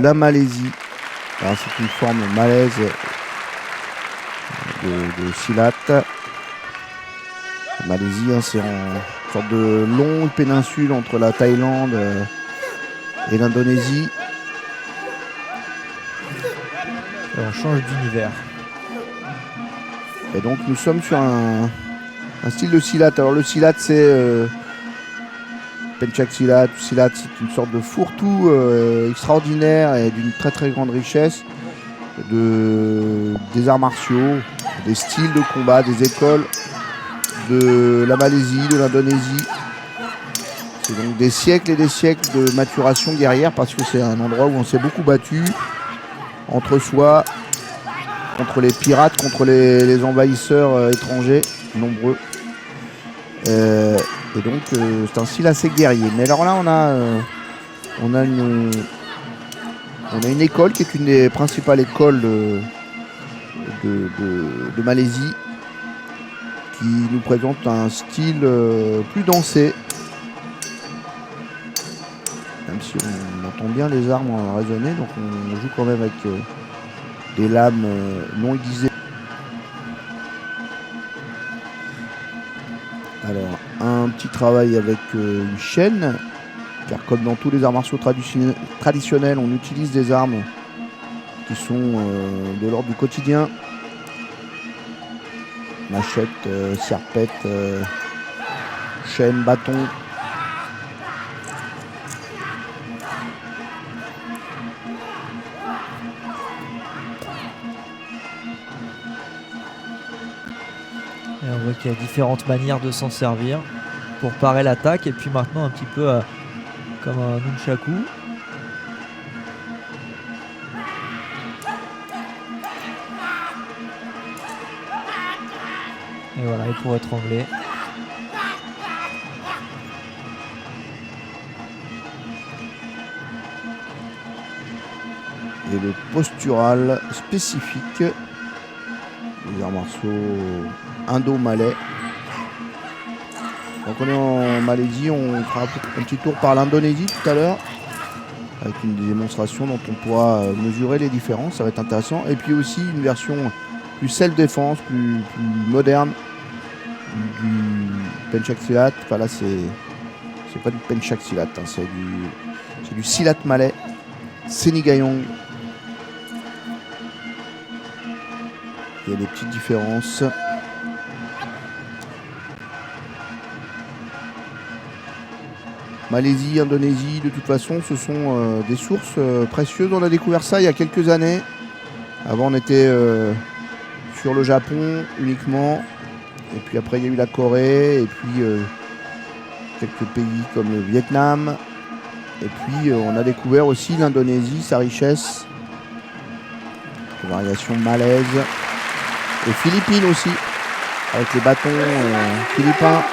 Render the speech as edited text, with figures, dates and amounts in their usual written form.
La Malaisie. C'est une forme malaise de Silat. La Malaisie, c'est une sorte de longue péninsule entre la Thaïlande et l'Indonésie. On change d'univers. Et donc nous sommes sur un style de Silat. Alors le Silat, c'est Pencak Silat. Silat, c'est une sorte de fourre-tout extraordinaire et d'une très très grande richesse des arts martiaux, des styles de combat, des écoles de la Malaisie, de l'Indonésie. C'est donc des siècles et des siècles de maturation guerrière parce que c'est un endroit où on s'est beaucoup battu entre soi, contre les pirates, contre les envahisseurs étrangers, nombreux. Et donc c'est un style assez guerrier. Mais alors là on a une école qui est une des principales écoles de Malaisie, qui nous présente un style plus dansé. Même si on entend bien les armes résonner, donc on joue quand même avec des lames non aiguisées. Alors, un petit travail avec une chaîne, car comme dans tous les arts martiaux traditionnels, on utilise des armes qui sont de l'ordre du quotidien. Machette, serpette, chaîne, bâton. Et on voit qu'il y a différentes manières de s'en servir pour parer l'attaque, et puis maintenant un petit peu comme un nunchaku. Et voilà, et pour étrangler. Et le postural spécifique des arts martiaux indo-malais. Donc on est en Malaisie, on fera un petit tour par l'Indonésie tout à l'heure, avec une démonstration dont on pourra mesurer les différences, ça va être intéressant. Et puis aussi une version plus self-défense, plus moderne du Pencak Silat. Enfin là c'est pas du Pencak Silat, c'est du Silat malais, Senigayong. Il y a des petites différences. Malaisie, Indonésie, de toute façon, ce sont des sources précieuses. On a découvert ça il y a quelques années. Avant, on était sur le Japon uniquement. Et puis après, il y a eu la Corée. Et puis quelques pays comme le Vietnam. Et puis, on a découvert aussi l'Indonésie, sa richesse. Les variations malaises. Et Philippines aussi, avec les bâtons philippins.